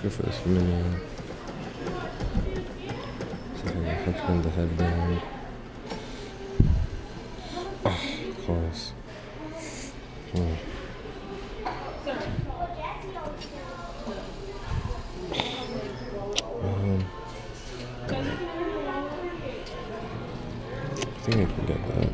go for this minion. See if I can hook in the headband. Oh, close. Oh. I think I can get that.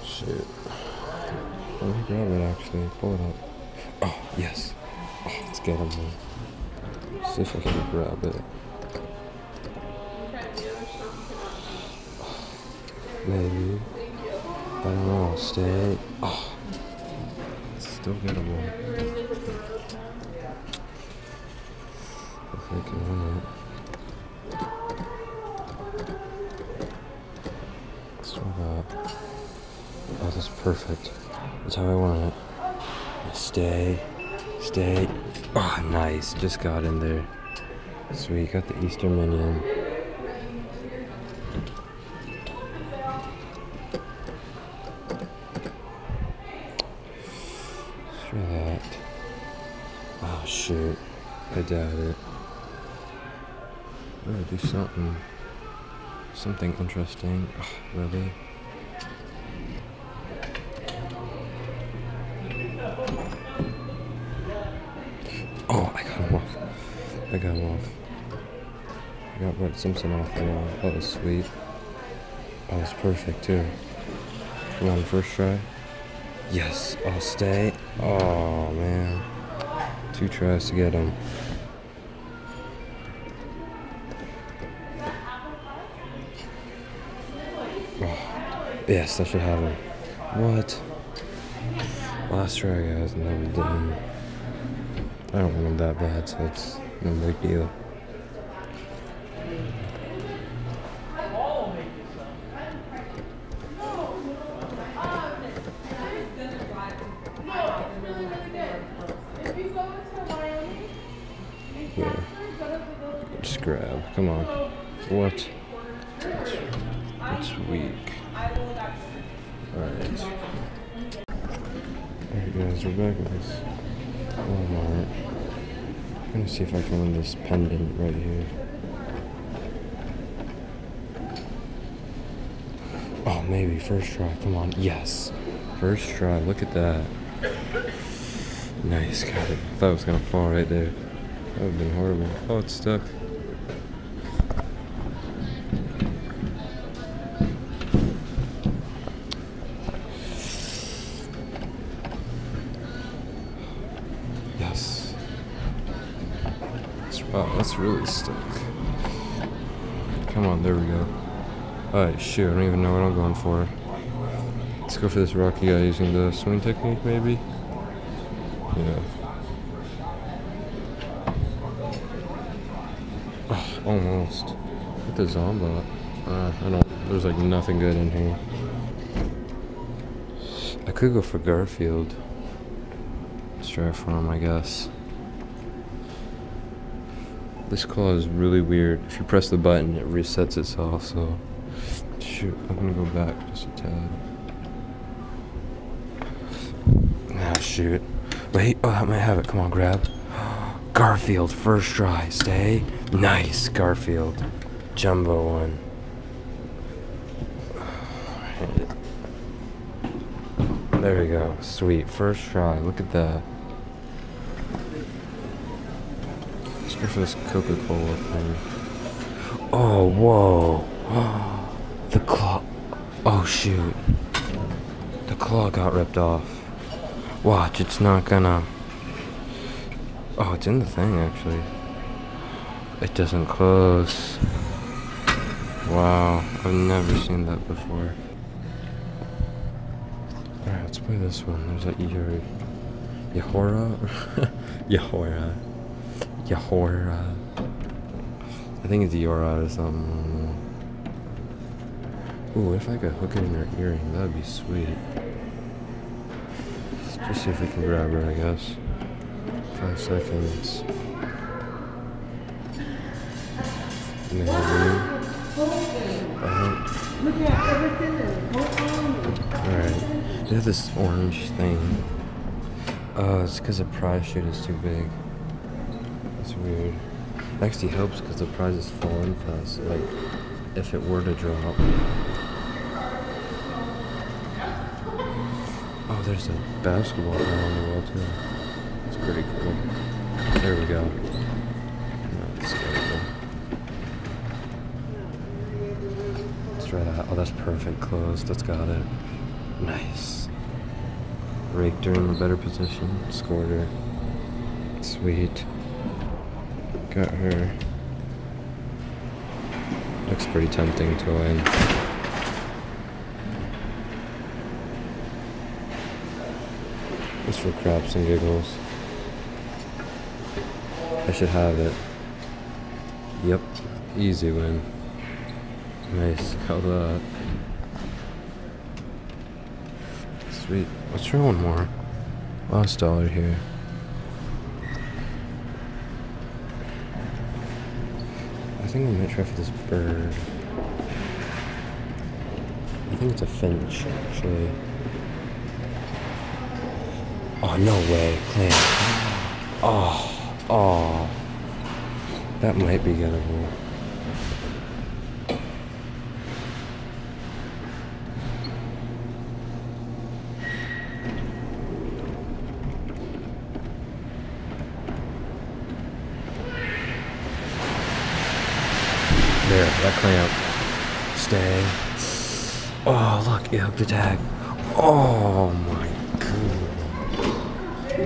Shit. Let me grab it actually. Pull it up. Oh, yes. Oh, let's get him, man. See if I can grab it. Maybe. I don't know. Stay. Oh. Still get him one. If I can win it. Let's try that. Oh, that's perfect. That's how I want it. Stay. Stay. Oh, nice. Just got in there. Sweet. Got the Easter minion. Try that. Oh, shoot. I doubt it. I gotta do something. Something interesting. Oh, really? Oh, I got him off. I got him off. I got Red Simpson off the wall. That was sweet. That was perfect too. Come on, first try. Yes, I'll stay. Oh man. 2 tries to get him. Oh, yes, that should have him. What? Last try, guys, and then we didn't. I don't want him that bad, so it's no big deal. Yeah. Just grab. Come on. What? It's weak. Alright. Alright guys, we're back at this Leinart. I'm gonna see if I can win this pendant right here. Oh, maybe. First try. Come on. Yes. First try. Look at that. Nice. Got it. I thought it was gonna fall right there. That would have been horrible. Oh, it's stuck. Yes. Wow, that's really stuck. Come on, there we go. Alright, shoot, I don't even know what I'm going for. Let's go for this rocky guy using the swing technique, maybe? Yeah. Oh, almost. With the Zombot. I don't, there's like nothing good in here. I could go for Garfield. Let's try for him, I guess. This claw is really weird. If you press the button, it resets itself, so... Shoot, I'm gonna go back just a tad. Ah, shoot. Wait, oh, that might have it. Come on, grab. Garfield, first try. Stay. Nice, Garfield. Jumbo one. There we go. Sweet. First try. Look at that. Let's go for this Coca-Cola thing. Oh, whoa. The claw. Oh, shoot. The claw got ripped off. Watch, it's not gonna... Oh, it's in the thing, actually. It doesn't close. Wow, I've never seen that before. Alright, let's play this one. There's that Yahora? Yahora. I think it's Yora or something. Ooh, if I could hook it in her earring, that'd be sweet. Let's Just see if we can grab her, I guess. 5 seconds. Maybe. Alright. They have this orange thing. It's because the prize chute is too big. That's weird. It actually helps because the prizes fall in fast. Like, if it were to drop. Oh, there's a basketball on the wall too. It's pretty cool. There we go. That's scary. Let's try that. Oh, that's perfect. Closed. That's got it. Nice. Raked her in a better position. Scored her. Sweet. Got her. Looks pretty tempting to win. Just for craps and giggles. I should have it. Yep. Easy win. Nice. How that? Sweet. Let's try one more. Last dollar here. I think I might try for this bird. I think it's a finch, actually. Oh, no way. Clam. Oh. That might be gettable. There, that clamp. Stay. Oh, look, it hooked the tag. Oh my god.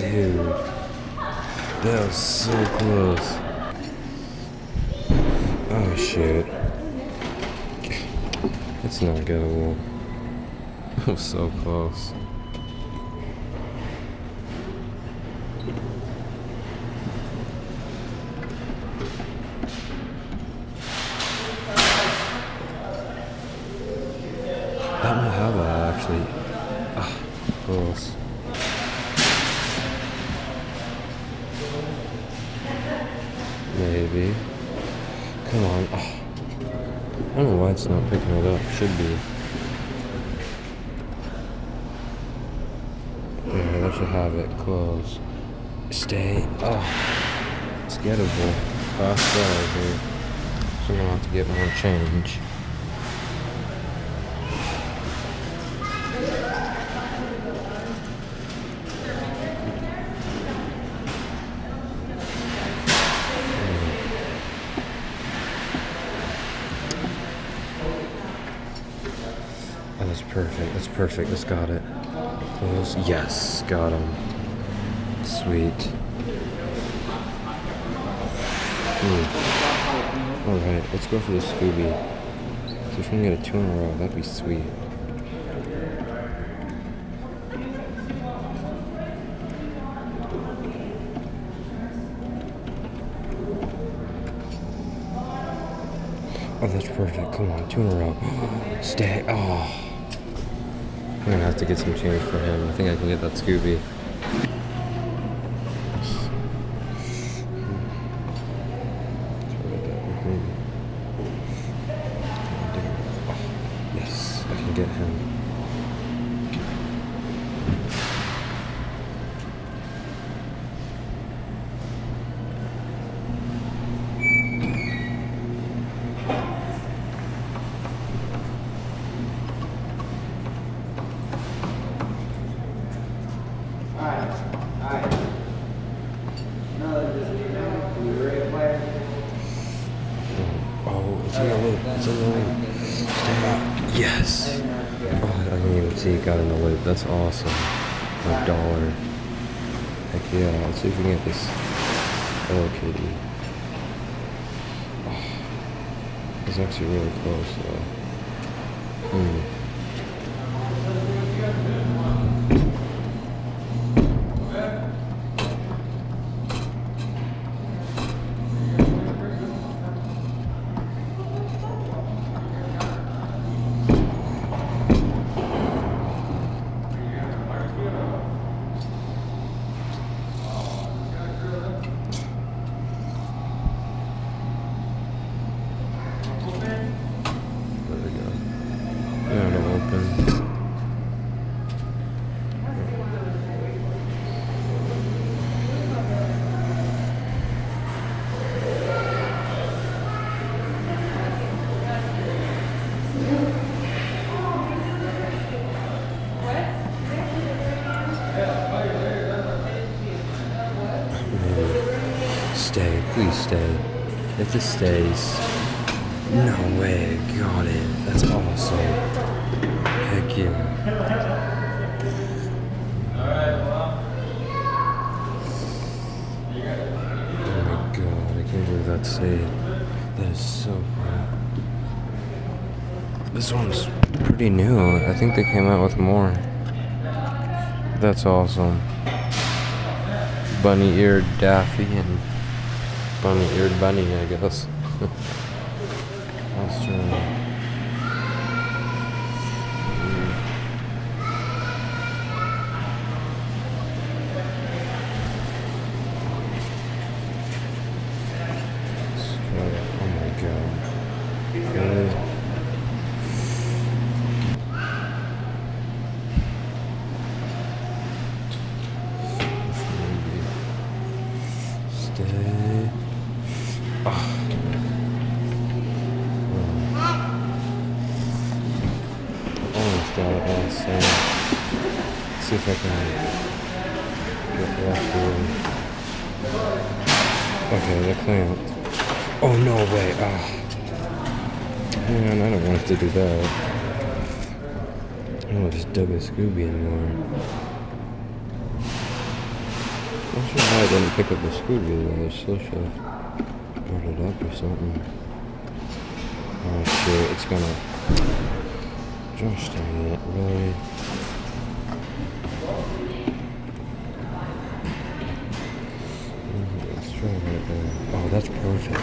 Dude. That was so close. Oh shit. It's not gettable. It was so close. I don't know how that actually. Ah, close. Maybe. Come on. Oh. I don't know why it's not picking it up. Should be. Yeah, that should have it. Close. Stay. Oh. It's gettable. Fast dollar here. So I'm gonna have to get more change. Oh, that's perfect. That's perfect. That's got it. Close. Yes, got him. Sweet. Alright, let's go for the Scooby. So if we can get a 2 in a row, that'd be sweet. Oh, that's perfect. Come on, 2 in a row. Stay. Oh. I'm gonna have to get some change for him. I think I can get that Scooby. Yes, I can get him. It's in the loop. It's in the loop. Stay up. Yes. Oh, I didn't even see it got in the loop. That's awesome. $1. Heck yeah. Let's see if we can get this Hello Kitty. Oh, it's actually really close though. please stay. If this stays... No way, got it. That's awesome. Heck yeah. Oh my god, I can't believe that saved. That is so cool. This one's pretty new. I think they came out with more. That's awesome. Bunny-eared Daffy and bunny-eared bunny, I guess. Australia. Oh my god. Really? Stay. Oh. Almost got it last time. Let's see if I can get left here. Okay, they're clamped. Oh, no way. Oh. Man, I don't want it to do that. I don't want to just dug a Scooby anymore. I'm not sure why I didn't pick up the Scooby though. I still should have brought it up or something. Oh shit, it's gonna... Gosh dang it, really? Let's try right there. Oh, that's perfect.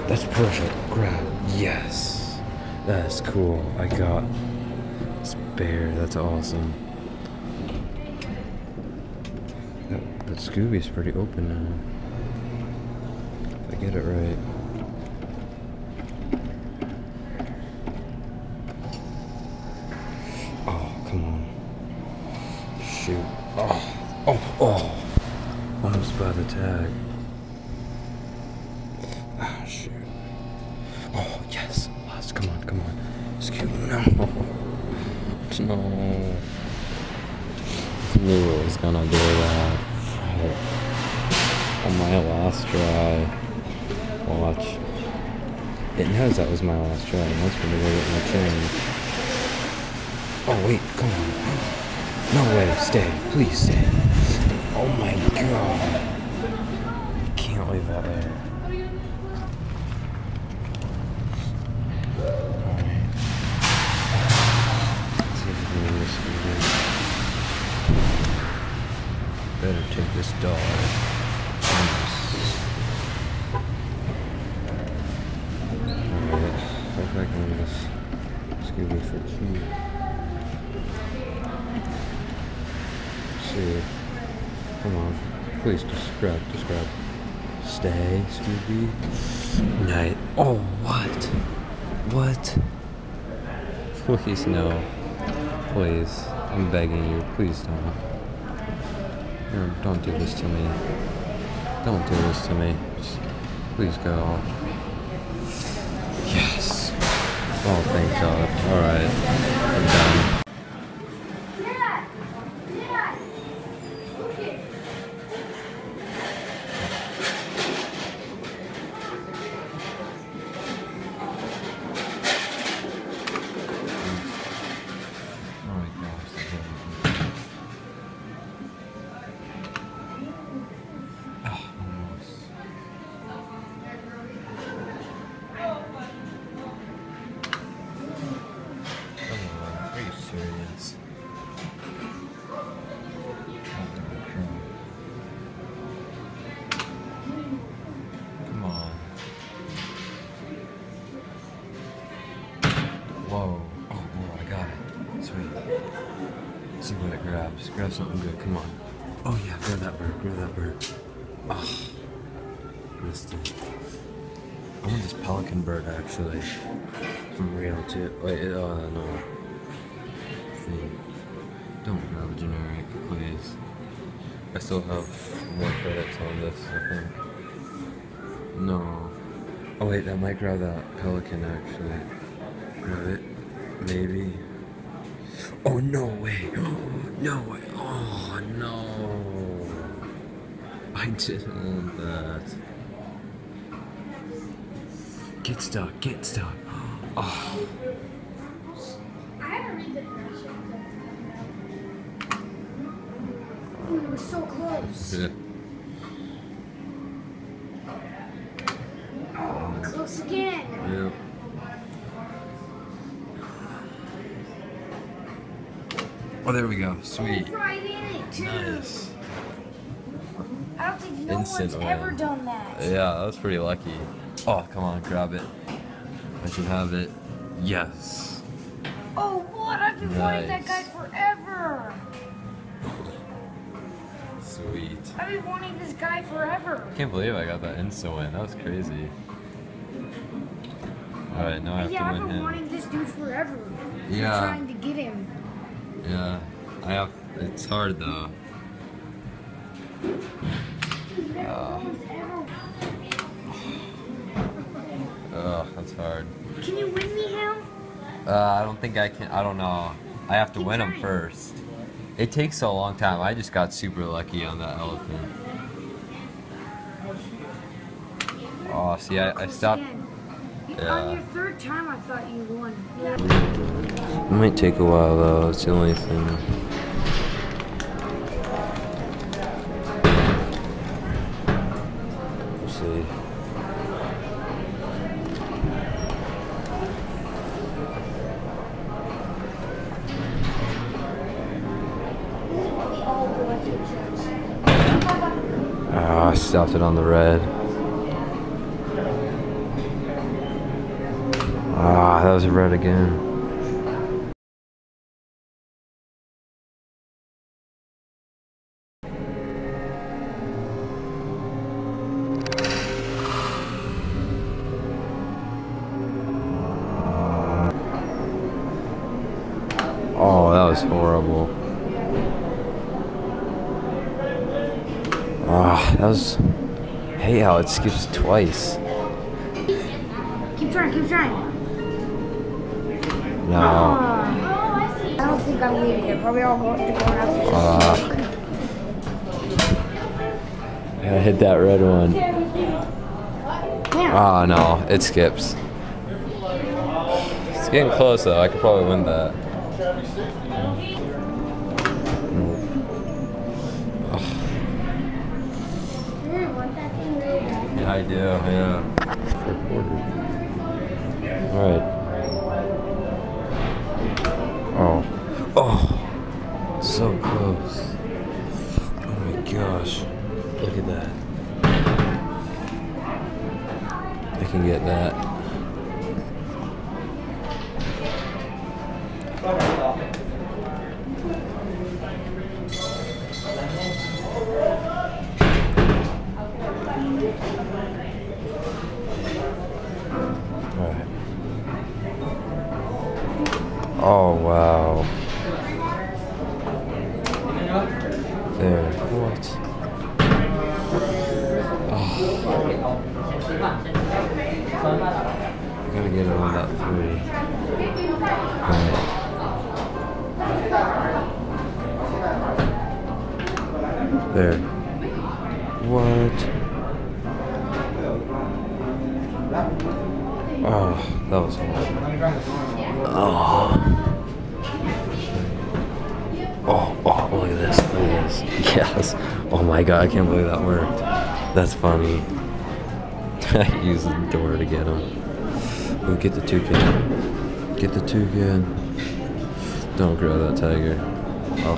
That's perfect. Grab. Yes. That's cool. I got spare. That's awesome. That Scooby's pretty open now. If I get it right. Oh, come on. Shoot. Oh. Oh. Oh. Almost by the tag. Ah, shoot. Oh, yes. Last. Come on, come on. Scooby, no. No. I knew it was gonna do that. On my last try. Watch. It knows that was my last try. It wants me to go get my change. Oh, wait. Come on. No way. Stay. Please stay. Oh my god. I can't leave that there. Alright. Let's see if we can do this. Better take this dog. Alright. If I can just Scooby for key. See. Come on. Please, just grab. Stay, Scooby. Night. Oh, what? What? Please, no. Please. I'm begging you. Please don't. No, don't do this to me. Don't do this to me. Just, please go. Yes. Oh, thank God. Alright. I'm done. Whoa. Oh, I got it. Sweet. Let's see what it grabs. Grab something good. Come on. Oh, yeah. Grab that bird. Oh. Missed it. I want this pelican bird, actually. From real too. Wait, no. Don't grab a generic, please. I still have more credits on this, I think. No. Oh, wait. That might grab that pelican, actually. Grab it, maybe. Oh, no way. No way. Oh, no. I didn't want that. Get stuck, get stuck. Oh. I haven't read the directions. Ooh, it was so close. Yeah. Oh, close again. Yep. Oh, there we go. Sweet. Right in it, too. Nice. I don't think no Instant one's win. ever done that. Yeah, that was pretty lucky. Oh, come on, grab it. I should have it. Yes. Oh, what? I've been wanting that guy Nice. forever. Sweet. I've been wanting this guy forever. I can't believe I got that instant win. That was crazy. Alright, now I have Yeah, I've to win been him. wanting this dude forever. Yeah. I'm trying to get him. Yeah. I have. It's hard though. No one's ever. Ugh, that's hard. Can you win me him? I don't think I can. I don't know. I have to Keep win him trying. first. It takes a long time. I just got super lucky on that elephant. Oh, see, I Close stopped. again. Yeah. On your third time, I thought you won. It might take a while though. It's the only thing. Let's see. Ah, I stopped it on the red. Ah, that was red again. Oh, that was horrible. Ah, that was. I hate how it skips twice. Keep trying, keep trying. No. I don't think I'm leaving it. Probably all going to go after. I hit that red one. Yeah. Oh no, it skips. It's getting close though. I could probably win that. You really want that thing really bad? Yeah, I do. Yeah. All right. Oh. Oh. So close. Oh my gosh. Look at that. I can get that. Alright. Oh wow. There. What? I gotta get it on that 3. Alright. There. What? Oh, that was horrible. Oh. Oh, look at this. Look at this. Yes. Oh my god, I can't believe that worked. That's funny. I used the door to get him. Oh, get the toucan. Get the toucan. Don't grab that tiger. Oh.